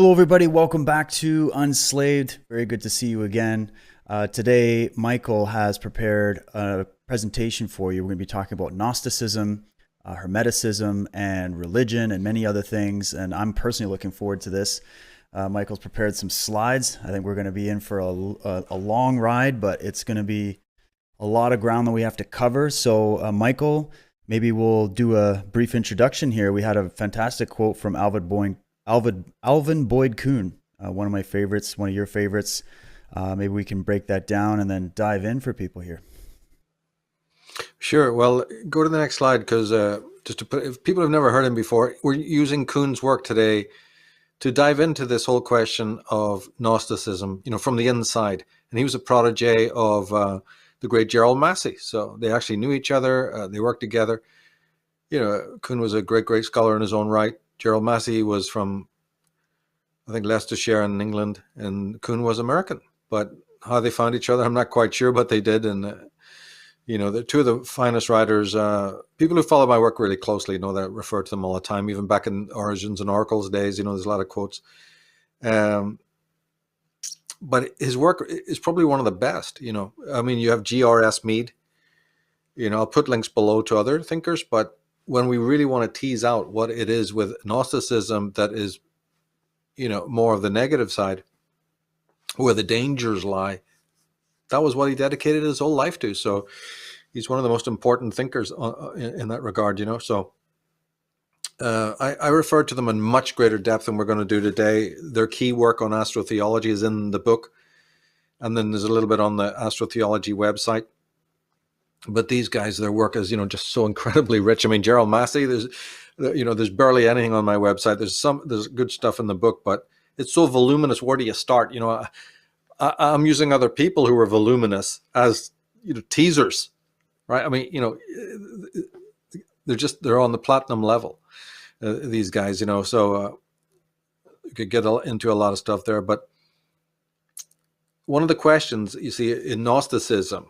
Hello, everybody. Welcome back to Unslaved. Very good to see you again. Today, Michael has prepared a presentation for you. We're going to be talking about Gnosticism, Hermeticism, and religion, and many other things. And I'm personally looking forward to this. Michael's prepared some slides. I think we're going to be in for a long ride, but it's going to be a lot of ground that we have to cover. So, Michael, maybe we'll do a brief introduction here. We had a fantastic quote from Alvin Boyd Kuhn, one of my favorites, one of your favorites. Maybe we can break that down and then dive in for people here. Sure. Well, go to the next slide because just to put, if people have never heard him before, we're using Kuhn's work today to dive into this whole question of Gnosticism, from the inside. And he was a protege of the great Gerald Massey. So they actually knew each other. They worked together. Kuhn was a great scholar in his own right. Gerald Massey was from, I think, Leicestershire in England, and Kuhn was American. But how they found each other, I'm not quite sure, but they did. And, they're two of the finest writers. People who follow my work really closely know that I refer to them all the time, even back in Origins and Oracles days, there's a lot of quotes. But his work is probably one of the best, you have G.R.S. Mead. I'll put links below to other thinkers, but when we really want to tease out what it is with Gnosticism that is, more of the negative side, where the dangers lie, that was what he dedicated his whole life to. So he's one of the most important thinkers in that regard, So I refer to them in much greater depth than we're going to do today. Their key work on astrotheology is in the book, and then there's a little bit on the astrotheology website. But these guys, their work is, just so incredibly rich. I mean, Gerald Massey, there's barely anything on my website. There's good stuff in the book, but it's so voluminous. Where do you start? I'm using other people who are voluminous as, teasers, right? I mean, they're on the platinum level, these guys, so you could get into a lot of stuff there. But one of the questions you see in Gnosticism,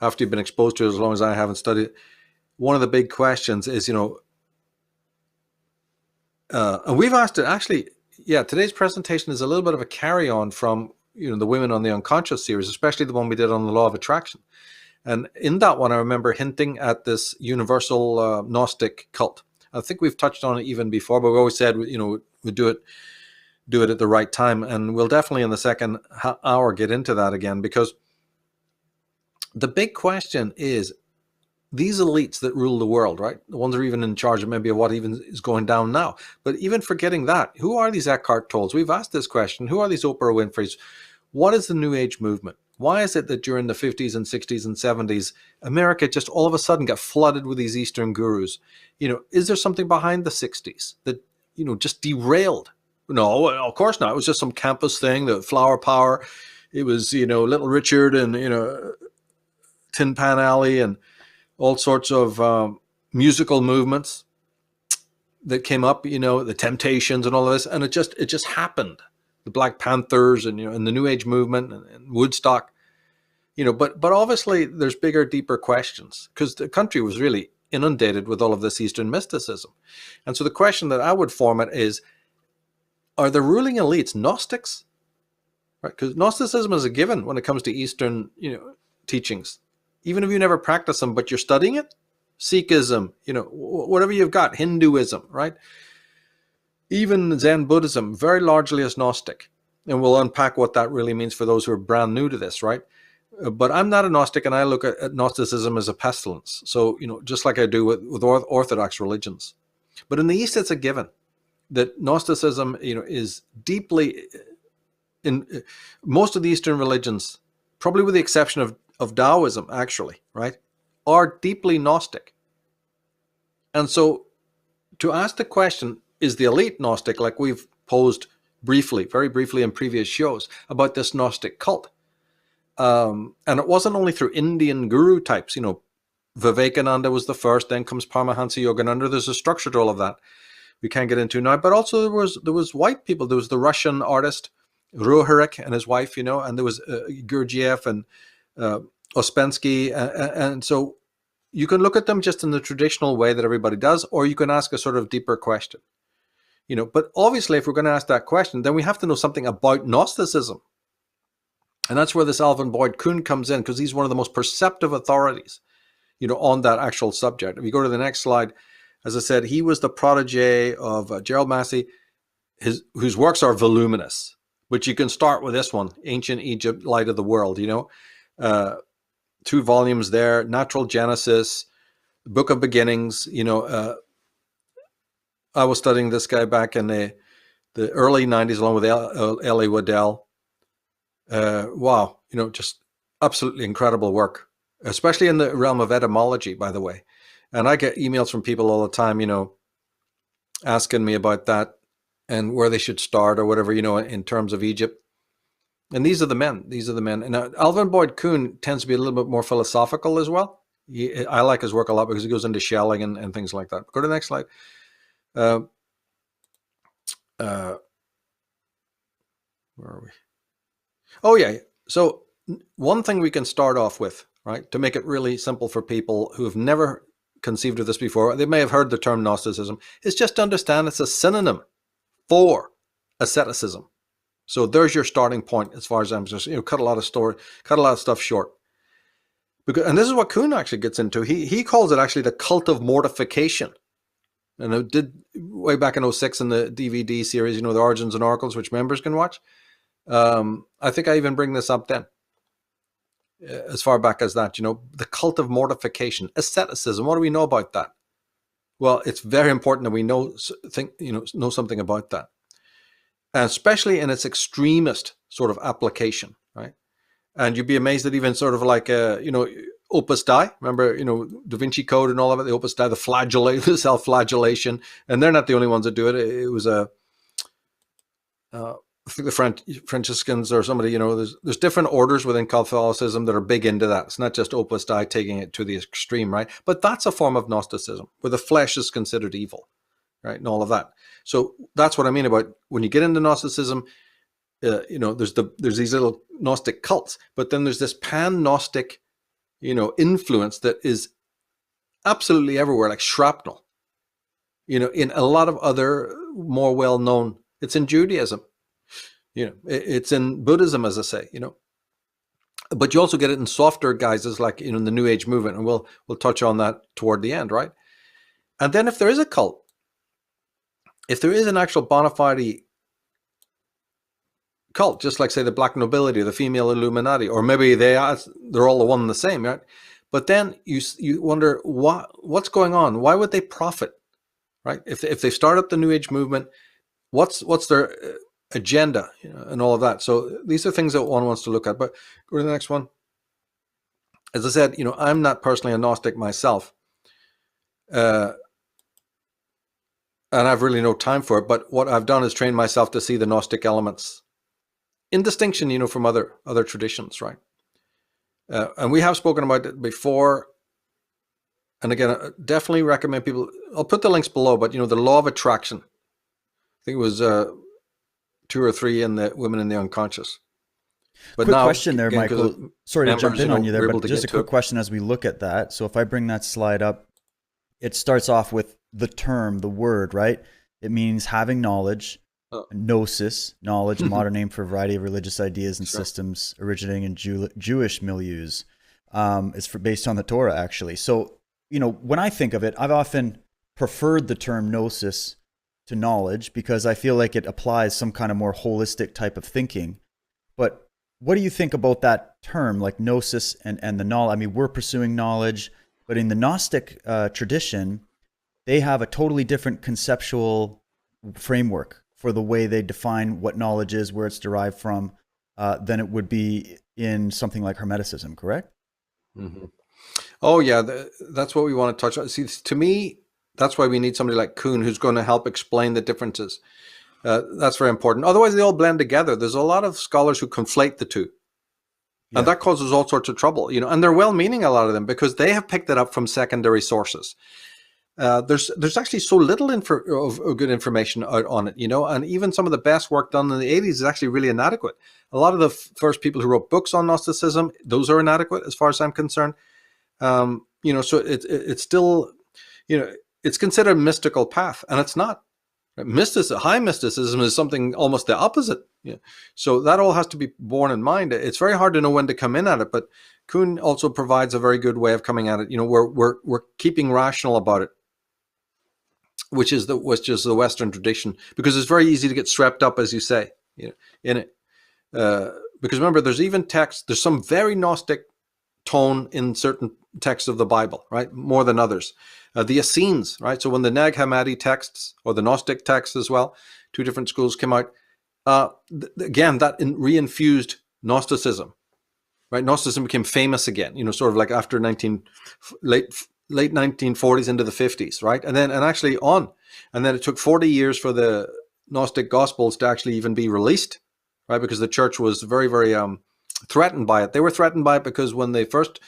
after you've been exposed to it as long as I haven't studied it, one of the big questions is, and we've asked it actually, today's presentation is a little bit of a carry-on from, the Women on the Unconscious series, especially the one we did on the law of attraction. And in that one, I remember hinting at this universal Gnostic cult. I think we've touched on it even before, but we always said, we do it at the right time. And we'll definitely in the second hour get into that again, because the big question is these elites that rule the world, right? The ones that are even in charge of maybe of what even is going down now. But even forgetting that, who are these Eckhart Tolles? We've asked this question. Who are these Oprah Winfreys? What is the New Age movement? Why is it that during the 50s and 60s and 70s, America just all of a sudden got flooded with these Eastern gurus? Is there something behind the 60s that, just derailed? No, of course not. It was just some campus thing, the flower power. It was, Little Richard and, Tin Pan Alley and all sorts of musical movements that came up, the Temptations and all of this, and it just happened. The Black Panthers and and the New Age movement and Woodstock, but obviously there's bigger, deeper questions because the country was really inundated with all of this Eastern mysticism, and so the question that I would format is: are the ruling elites Gnostics? Right, because Gnosticism is a given when it comes to Eastern, teachings. Even if you never practice them, but you're studying it, Sikhism, whatever you've got, Hinduism, right? Even Zen Buddhism, very largely is Gnostic. And we'll unpack what that really means for those who are brand new to this, right? But I'm not a Gnostic, and I look at Gnosticism as a pestilence. So, just like I do with Orthodox religions. But in the East, it's a given that Gnosticism, is deeply in most of the Eastern religions, probably with the exception of Taoism, actually, right, are deeply Gnostic. And so to ask the question, is the elite Gnostic, like we've posed very briefly in previous shows about this Gnostic cult? And it wasn't only through Indian guru types, Vivekananda was the first, then comes Paramahansa Yogananda. There's a structure to all of that we can't get into now, but also there was white people. There was the Russian artist Roharik and his wife, and there was Gurdjieff and Ouspensky, and so you can look at them just in the traditional way that everybody does, or you can ask a sort of deeper question. But obviously, if we're going to ask that question, then we have to know something about Gnosticism. And that's where this Alvin Boyd Kuhn comes in, because he's one of the most perceptive authorities, on that actual subject. If you go to the next slide, as I said, he was the protege of Gerald Massey, whose works are voluminous, which you can start with this one, Ancient Egypt, Light of the World, 2 volumes there, Natural Genesis, Book of Beginnings. I was studying this guy back in the early 90s along with L.A. Waddell. Wow, just absolutely incredible work, especially in the realm of etymology, by the way. And I get emails from people all the time, asking me about that and where they should start or whatever, in terms of Egypt. And these are the men. And Alvin Boyd Kuhn tends to be a little bit more philosophical as well. I like his work a lot because he goes into shelling and things like that. Go to the next slide. Where are we? Oh, yeah. So one thing we can start off with, right, to make it really simple for people who have never conceived of this before, they may have heard the term Gnosticism, is just to understand it's a synonym for asceticism. So there's your starting point as far as I'm just, cut a lot of stuff short. And this is what Kuhn actually gets into. He calls it actually the cult of mortification. And it did way back in 2006 in the DVD series, the Origins and Oracles, which members can watch. I think I even bring this up then, as far back as that, the cult of mortification, asceticism. What do we know about that? Well, it's very important that we know something about that, and especially in its extremist sort of application, right? And you'd be amazed that even sort of like, Opus Dei, remember, Da Vinci Code and all of it, the Opus Dei, the self-flagellation, and they're not the only ones that do it. It was I think the Franciscans or somebody, there's different orders within Catholicism that are big into that. It's not just Opus Dei taking it to the extreme, right? But that's a form of Gnosticism where the flesh is considered evil, right? And all of that. So that's what I mean about when you get into Gnosticism, there's these little Gnostic cults, but then there's this pan-Gnostic, influence that is absolutely everywhere, like shrapnel, in a lot of other more well-known, it's in Judaism. It's in Buddhism, as I say, but you also get it in softer guises like, in the New Age movement. And we'll touch on that toward the end, right? And then if there is a cult, if there is an actual bona fide cult, just like say the Black Nobility or the female Illuminati, or maybe they're all the one and the same, right? But then you wonder what's going on? Why would they profit, right? If they start up the New Age movement, what's their agenda, and all of that. So these are things that one wants to look at. But go to the next one. As I said, I'm not personally a Gnostic myself, and I've really no time for it. But what I've done is train myself to see the Gnostic elements in distinction, from other traditions, right? And we have spoken about it before. And again, I definitely recommend people. I'll put the links below. But the law of attraction. I think it was 2 or 3 in the Women in the Unconscious. But quick now, question there, again, Michael. Sorry to jump in on you there, but just a quick it. question as we look at that. So if I bring that slide up, it starts off with the term, the word, right? It means having knowledge, gnosis, knowledge, a modern name for a variety of religious ideas and systems originating in Jewish milieus. It's based on the Torah, actually. So, when I think of it, I've often preferred the term gnosis to knowledge because I feel like it applies some kind of more holistic type of thinking. But what do you think about that term, like gnosis and the knowledge? I mean, we're pursuing knowledge, but in the Gnostic tradition, they have a totally different conceptual framework for the way they define what knowledge is, where it's derived from, than it would be in something like Hermeticism, correct? Mm-hmm. Oh, yeah. That's what we want to touch on. See, to me, that's why we need somebody like Kuhn who's going to help explain the differences. That's very important. Otherwise, they all blend together. There's a lot of scholars who conflate the two. And that causes all sorts of trouble, and they're well-meaning, a lot of them, because they have picked it up from secondary sources. There's actually so little of good information out on it, and even some of the best work done in the 80s is actually really inadequate. A lot of the first people who wrote books on Gnosticism, those are inadequate as far as I'm concerned. So it's still, it's considered a mystical path, and it's not. High mysticism is something almost the opposite. Yeah. So that all has to be borne in mind. It's very hard to know when to come in at it, but Kuhn also provides a very good way of coming at it. We're keeping rational about it, which is the Western tradition, because it's very easy to get swept up, as you say, in it. Because remember, there's even text. There's some very Gnostic tone in certain texts of the Bible, right? More than others. The Essenes, right? So when the Nag Hammadi texts, or the Gnostic texts as well, two different schools came out. Again, that reinfused Gnosticism, right? Gnosticism became famous again, sort of like after late 1940s into the 50s, right? And then it took 40 years for the Gnostic Gospels to actually even be released, right? Because the church was very, very threatened by it. They were threatened by it because when the first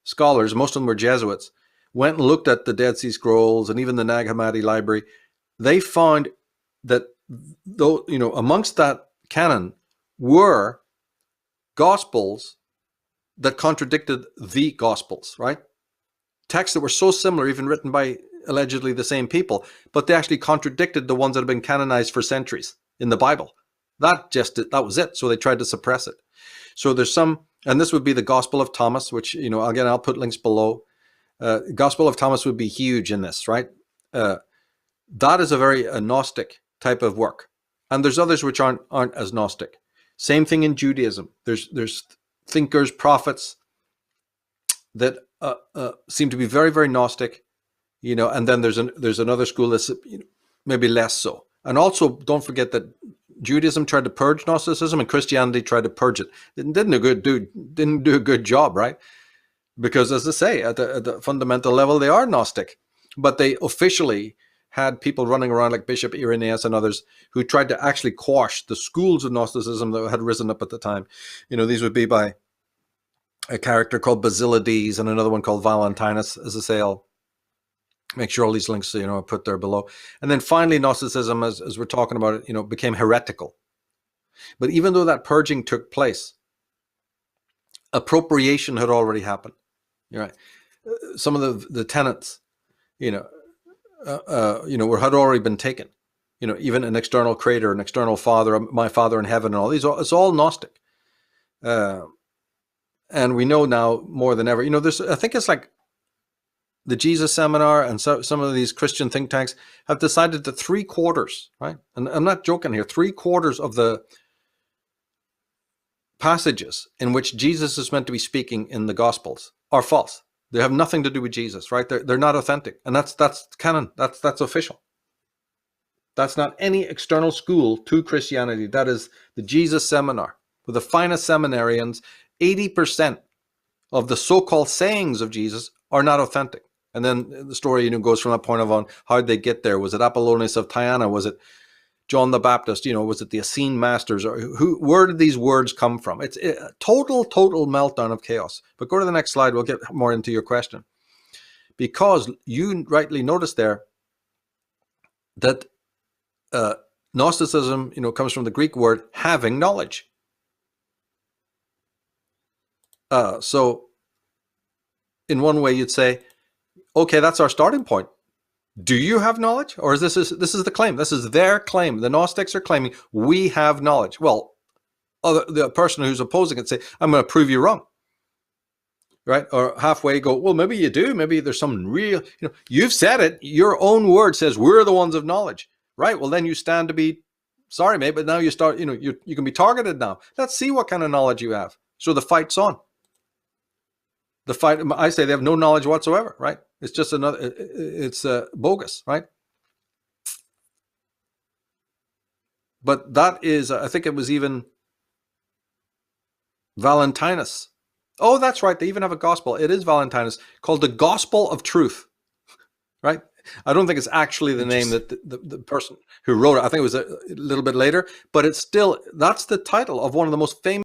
scholars, most of them were Jesuits, went and looked at the Dead Sea Scrolls and even the Nag Hammadi library, they found that amongst that canon were Gospels that contradicted the Gospels, right? Texts that were so similar, even written by allegedly the same people, but they actually contradicted the ones that had been canonized for centuries in the Bible. That was it. So they tried to suppress it. So there's some, and this would be the Gospel of Thomas, which, again, I'll put links below. Gospel of Thomas would be huge in this, right? That is a very Gnostic type of work. And there's others which aren't as Gnostic. Same thing in Judaism. There's thinkers, prophets that seem to be very, very Gnostic, and then there's another school that's maybe less so. And also, don't forget that Judaism tried to purge Gnosticism and Christianity tried to purge it. It didn't do a good job, right? Because, as I say, at the fundamental level, they are Gnostic, but they officially had people running around like Bishop Irenaeus and others who tried to actually quash the schools of Gnosticism that had risen up at the time. These would be by a character called Basilides and another one called Valentinus. As I say, I'll make sure all these links, are put there below. And then finally, Gnosticism, as we're talking about it, became heretical. But even though that purging took place, appropriation had already happened. You're right. Some of the tenets, had already been taken. Even an external creator, an external father, my father in heaven, and all these. It's all Gnostic. And we know now more than ever. I think it's like the Jesus Seminar and some of these Christian think tanks have decided that 3/4, right? And I'm not joking here. 3/4 of the passages in which Jesus is meant to be speaking in the Gospels are false. They have nothing to do with Jesus, right? They're not authentic, and that's canon. That's official. That's not any external school to Christianity. That is the Jesus Seminar with the finest seminarians. 80% of the so-called sayings of Jesus are not authentic. And then the story, goes from that point on. How did they get there? Was it Apollonius of Tyana? Was it John the Baptist? Was it the Essene masters? Or where did these words come from? It's a total meltdown of chaos. But go to the next slide. We'll get more into your question. Because you rightly noticed there that Gnosticism, comes from the Greek word having knowledge. So in one way you'd say, okay, that's our starting point. Do you have knowledge? Or is this is the claim? This is their claim. The Gnostics are claiming we have knowledge. Well, the person who's opposing it say, I'm going to prove you wrong. Right? Or halfway go, well, maybe you do. Maybe there's some real, you've said it. Your own word says we're the ones of knowledge. Right? Well, then you stand to be, sorry, mate, but now you start, you can be targeted now. Let's see what kind of knowledge you have. So the fight's on. The fight, I say they have no knowledge whatsoever, right? It's just it's bogus, right? But that is, I think it was even Valentinus. Oh, that's right. They even have a gospel. It is Valentinus, called the Gospel of Truth, right? I don't think it's actually the name that the person who wrote it. I think it was a little bit later, but it's still, that's the title of one of the most famous